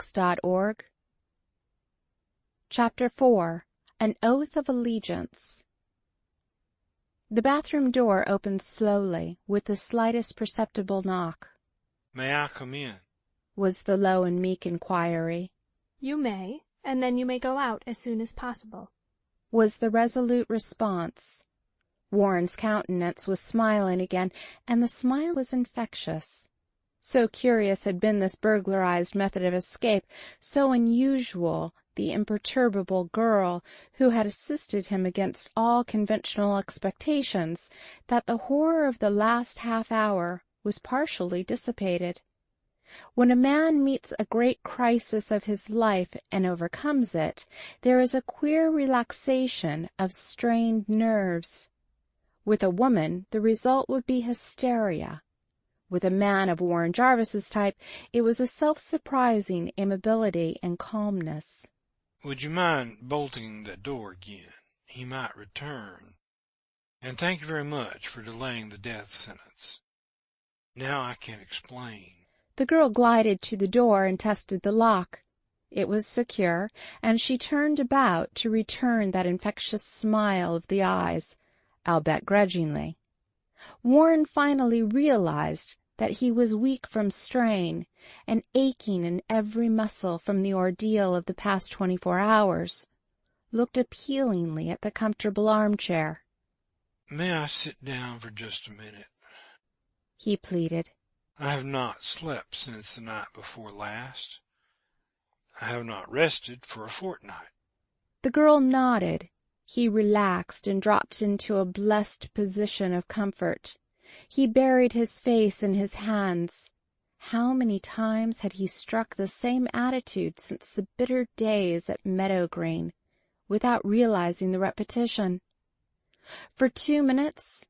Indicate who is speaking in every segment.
Speaker 1: LibriVox.org. Chapter 4. An Oath of Allegiance. The bathroom door opened slowly, with the slightest perceptible knock.
Speaker 2: "May I come in?"
Speaker 1: was the low and meek inquiry.
Speaker 3: "You may, and then you may go out as soon as possible,"
Speaker 1: was the resolute response. Warren's countenance was smiling again, and the smile was infectious. So curious had been this burglarized method of escape, so unusual the imperturbable girl who had assisted him against all conventional expectations, that the horror of the last half-hour was partially dissipated. When a man meets a great crisis of his life and overcomes it, there is a queer relaxation of strained nerves. With a woman, the result would be hysteria. With a man of Warren Jarvis's type, it was a self-surprising immobility and calmness.
Speaker 2: "Would you mind bolting that door again? He might return. And thank you very much for delaying the death sentence. Now I can explain."
Speaker 1: The girl glided to the door and tested the lock. It was secure, and she turned about to return that infectious smile of the eyes, albeit grudgingly. Warren finally realized that he was weak from strain and aching in every muscle from the ordeal of the past 24 hours, looked appealingly at the comfortable armchair.
Speaker 2: "May I sit down for just a minute?"
Speaker 1: he pleaded.
Speaker 2: "I have not slept since the night before last. I have not rested for a fortnight."
Speaker 1: The girl nodded. He relaxed and dropped into a blessed position of comfort. He buried his face in his hands. How many times had he struck the same attitude since the bitter days at Meadow Green, without realizing the repetition? For 2 minutes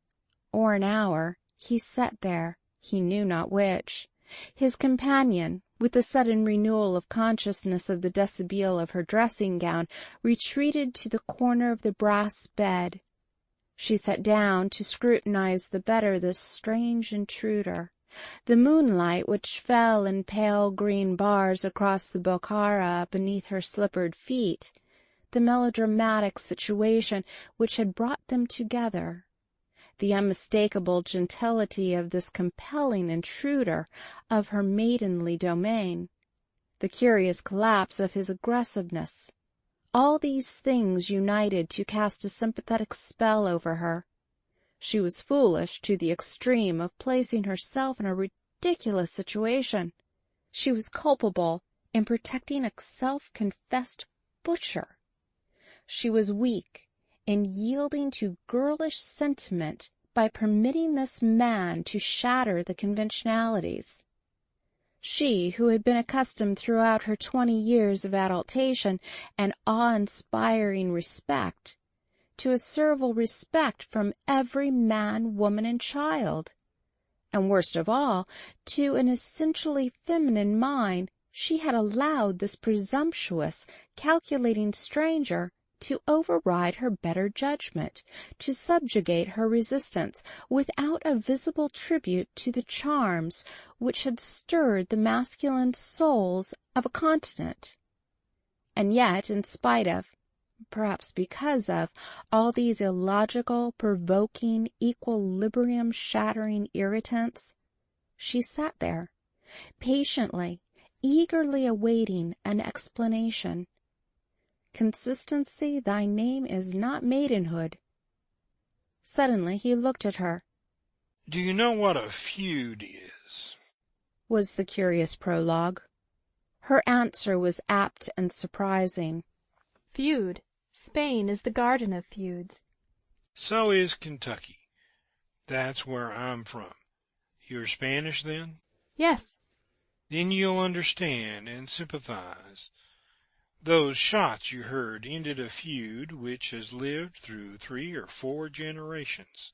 Speaker 1: or an hour he sat there, he knew not which. His companion, with the sudden renewal of consciousness of the dishabille of her dressing-gown, retreated to the corner of the brass bed. She sat down to scrutinize the better this strange intruder. The moonlight, which fell in pale green bars across the Bokhara beneath her slippered feet, the melodramatic situation which had brought them together, the unmistakable gentility of this compelling intruder of her maidenly domain, the curious collapse of his aggressiveness, all these things united to cast a sympathetic spell over her. She was foolish to the extreme of placing herself in a ridiculous situation. She was culpable in protecting a self-confessed butcher. She was weak in yielding to girlish sentiment by permitting this man to shatter the conventionalities. She, who had been accustomed throughout her 20 years of adultation and awe-inspiring respect, to a servile respect from every man, woman, and child, and worst of all, to an essentially feminine mind, she had allowed this presumptuous, calculating stranger to override her better judgment, to subjugate her resistance, without a visible tribute to the charms which had stirred the masculine souls of a continent. And yet, in spite of, perhaps because of, all these illogical, provoking, equilibrium-shattering irritants, she sat there, patiently, eagerly awaiting an explanation. Consistency, thy name is not maidenhood. Suddenly he looked at her.
Speaker 2: "Do you know what a feud is?"
Speaker 1: was the curious prologue. Her answer was apt and surprising.
Speaker 3: "Feud. Spain is the garden of feuds."
Speaker 2: "So is Kentucky. That's where I'm from. You're Spanish, then?"
Speaker 3: "Yes."
Speaker 2: "Then you'll understand and sympathize. Those shots you heard ended a feud which has lived through 3 or 4 generations.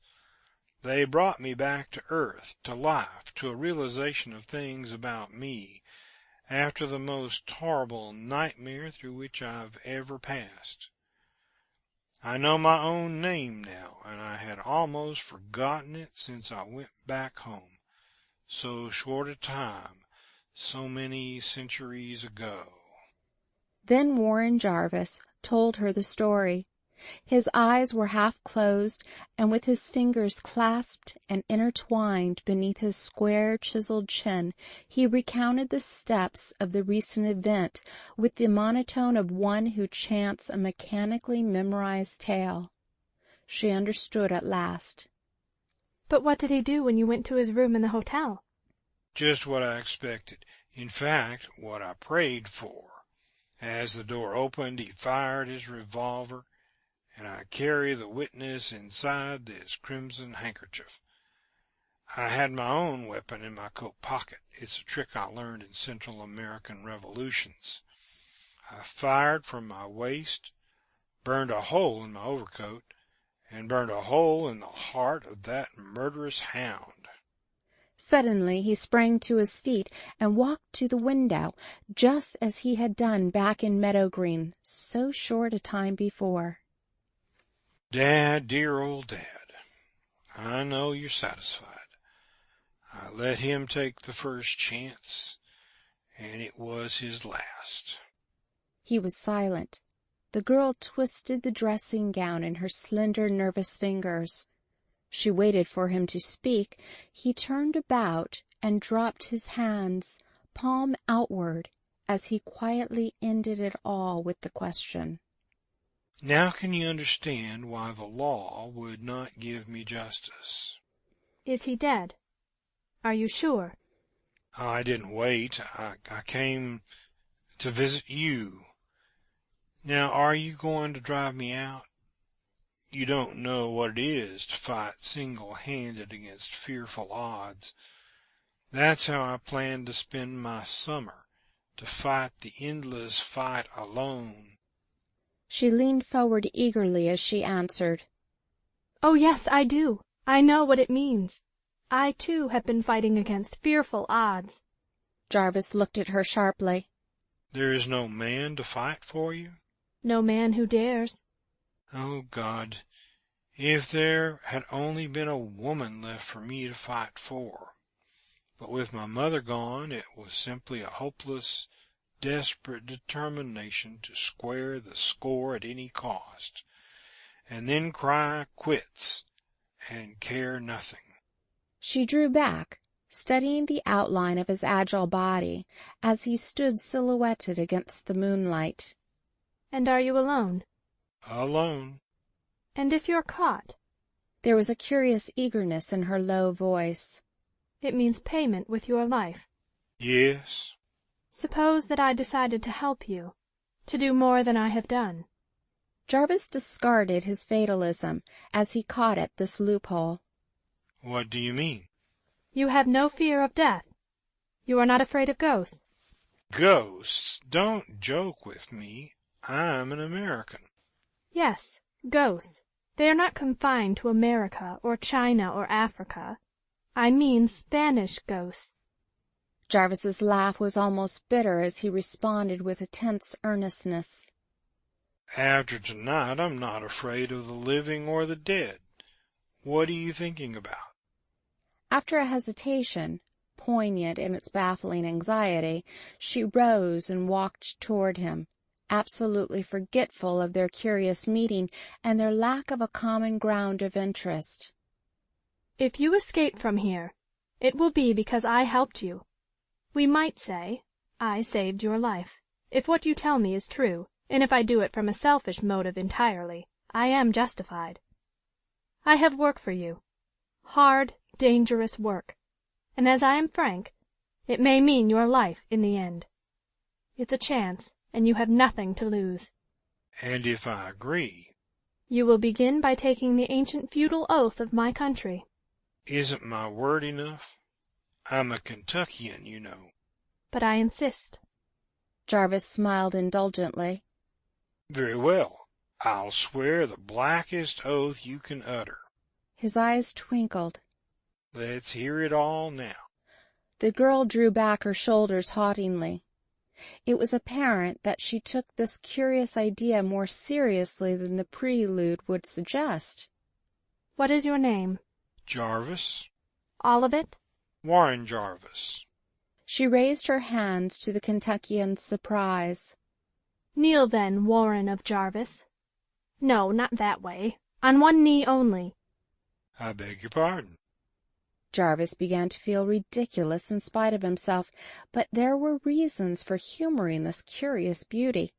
Speaker 2: They brought me back to earth, to life, to a realization of things about me, after the most horrible nightmare through which I've ever passed. I know my own name now, and I had almost forgotten it since I went back home. So short a time, so many centuries ago.
Speaker 1: Then Warren Jarvis told her the story. His eyes were half closed, and with his fingers clasped and intertwined beneath his square, chiseled chin, he recounted the steps of the recent event with the monotone of one who chants a mechanically memorized tale. She understood at last.
Speaker 3: But what did he do when you went to his room in the hotel?
Speaker 2: Just what I expected. In fact, what I prayed for. As the door opened, he fired his revolver, and I carry the witness inside this crimson handkerchief. I had my own weapon in my coat pocket. It's a trick I learned in Central American revolutions. I fired from my waist, burned a hole in my overcoat, and burned a hole in the heart of that murderous hound.
Speaker 1: Suddenly he sprang to his feet and walked to the window, just as he had done back in Meadow Green so short a time before.
Speaker 2: Dad, dear old Dad, I know you're satisfied. I let him take the first chance, and it was his last.
Speaker 1: He was silent. The girl twisted the dressing gown in her slender, nervous fingers. She waited for him to speak. He turned about and dropped his hands, palm outward, as he quietly ended it all with the question.
Speaker 2: Now can you understand why the law would not give me justice?
Speaker 3: Is he dead? Are you sure?
Speaker 2: I didn't wait. I came to visit you. Now, are you going to drive me out? You don't know what it is to fight single-handed against fearful odds. That's how I plan to spend my summer, to fight the endless fight alone.
Speaker 1: She leaned forward eagerly as she answered.
Speaker 3: Oh, yes, I do. I know what it means. I, too, have been fighting against fearful odds.
Speaker 1: Jarvis looked at her sharply.
Speaker 2: There is no man to fight for you?
Speaker 3: No man who dares.
Speaker 2: Oh, God, if there had only been a woman left for me to fight for. But with my mother gone, it was simply a hopeless, desperate determination to square the score at any cost, and then cry quits and care nothing.
Speaker 1: She drew back, studying the outline of his agile body as he stood silhouetted against the moonlight.
Speaker 3: And are you alone?
Speaker 2: Alone.
Speaker 3: And if you're caught?
Speaker 1: There was a curious eagerness in her low voice.
Speaker 3: It means payment with your life.
Speaker 2: Yes.
Speaker 3: Suppose that I decided to help you, to do more than I have done.
Speaker 1: Jarvis discarded his fatalism as he caught at this loophole.
Speaker 2: What do you mean?
Speaker 3: You have no fear of death. You are not afraid of ghosts.
Speaker 2: Ghosts? Don't joke with me. I'm an American.
Speaker 3: Yes, ghosts. They are not confined to America or China or Africa. I mean Spanish ghosts.
Speaker 1: Jarvis's laugh was almost bitter as he responded with a tense earnestness.
Speaker 2: After tonight, I'm not afraid of the living or the dead. What are you thinking about?
Speaker 1: After a hesitation, poignant in its baffling anxiety, she rose and walked toward him, absolutely forgetful of their curious meeting and their lack of a common ground of interest.
Speaker 3: If you escape from here, it will be because I helped you. We might say, I saved your life. If what you tell me is true, and if I do it from a selfish motive entirely, I am justified. I have work for you. Hard, dangerous work. And as I am frank, it may mean your life in the end. It's a chance, and you have nothing to lose.
Speaker 2: And if I agree?
Speaker 3: You will begin by taking the ancient feudal oath of my country.
Speaker 2: Isn't my word enough? I'm a Kentuckian, you know.
Speaker 3: But I insist.
Speaker 1: Jarvis smiled indulgently.
Speaker 2: Very well. I'll swear the blackest oath you can utter.
Speaker 1: His eyes twinkled.
Speaker 2: Let's hear it all now.
Speaker 1: The girl drew back her shoulders haughtily. It was apparent that she took this curious idea more seriously than the prelude would suggest.
Speaker 3: What is your name?
Speaker 2: Jarvis.
Speaker 3: All of it?
Speaker 2: Warren Jarvis.
Speaker 1: She raised her hands to the Kentuckian's surprise.
Speaker 3: "Kneel then, Warren of Jarvis. No, not that way. On one knee only."
Speaker 2: "I beg your pardon."
Speaker 1: Jarvis began to feel ridiculous in spite of himself, but there were reasons for humoring this curious beauty.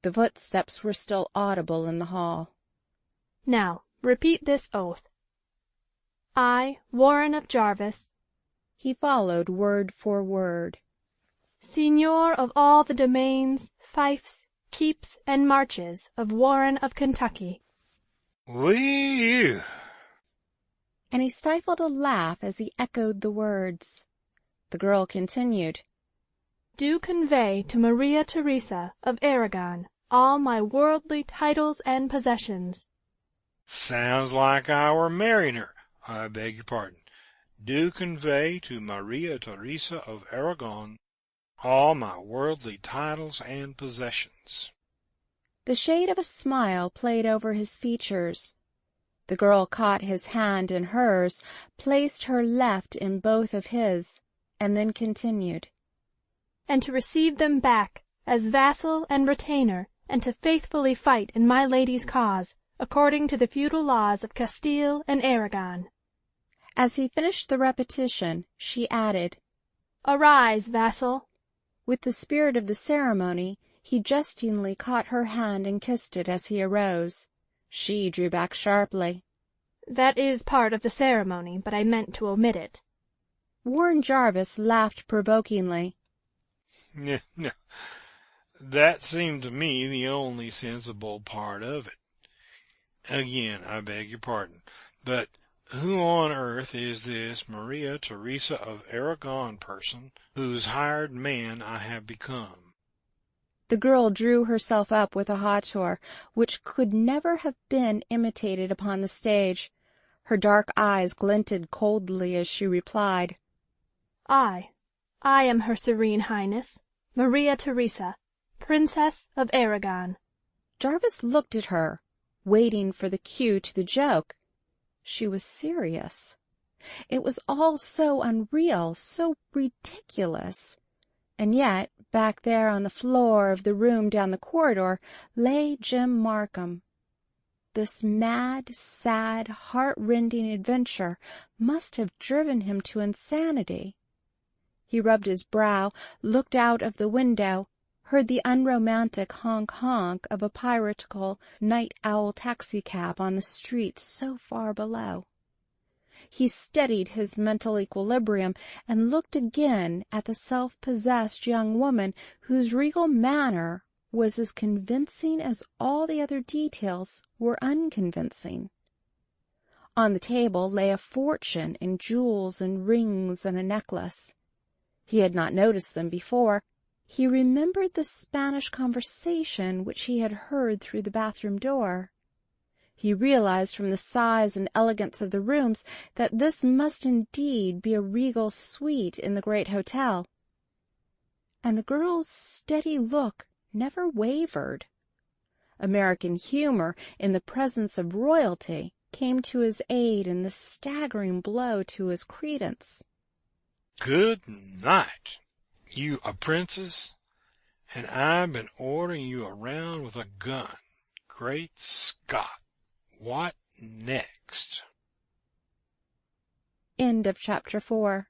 Speaker 1: The footsteps were still audible in the hall.
Speaker 3: "Now, repeat this oath. I, Warren of Jarvis,"
Speaker 1: He followed word for word.
Speaker 3: "Seigneur of all the domains, fiefs, keeps, and marches of Warren of Kentucky."
Speaker 2: "Whee-ew!"
Speaker 1: And he stifled a laugh as he echoed the words. The girl continued.
Speaker 3: "Do convey to Maria Theresa of Aragon all my worldly titles and possessions."
Speaker 2: "Sounds like I were marrying her. I beg your pardon. Do convey to Maria Theresa of Aragon all my worldly titles and possessions."
Speaker 1: The shade of a smile played over his features. The girl caught his hand in hers, placed her left in both of his, and then continued.
Speaker 3: "And to receive them back, as vassal and retainer, and to faithfully fight in my lady's cause, according to the feudal laws of Castile and Aragon."
Speaker 1: As he finished the repetition, she added,
Speaker 3: "Arise, vassal."
Speaker 1: With the spirit of the ceremony, he jestingly caught her hand and kissed it as he arose. She drew back sharply.
Speaker 3: "That is part of the ceremony, but I meant to omit it."
Speaker 1: Warren Jarvis laughed provokingly.
Speaker 2: No, that seemed to me the only sensible part of it. Again, I beg your pardon, but who on earth is this Maria Theresa of Aragon person whose hired man I have become?"
Speaker 1: The girl drew herself up with a hauteur which could never have been imitated upon the stage. Her dark eyes glinted coldly as she replied,
Speaker 3: I am Her Serene Highness, Maria Theresa, Princess of Aragon."
Speaker 1: Jarvis looked at her, waiting for the cue to the joke. She was serious. It was all so unreal, so ridiculous. And yet, back there on the floor of the room down the corridor, lay Jim Markham. This mad, sad, heart-rending adventure must have driven him to insanity. He rubbed his brow, looked out of the window, heard the unromantic honk-honk of a piratical night-owl taxicab on the street so far below. He steadied his mental equilibrium and looked again at the self-possessed young woman whose regal manner was as convincing as all the other details were unconvincing. On the table lay a fortune in jewels and rings and a necklace. He had not noticed them before. He remembered the Spanish conversation which he had heard through the bathroom door. He realized from the size and elegance of the rooms that this must indeed be a regal suite in the great hotel. And the girl's steady look never wavered. American humor in the presence of royalty came to his aid in this staggering blow to his credence.
Speaker 2: "Good night. You a princess, and I've been ordering you around with a gun. Great Scott! What next?"
Speaker 1: End of Chapter 4.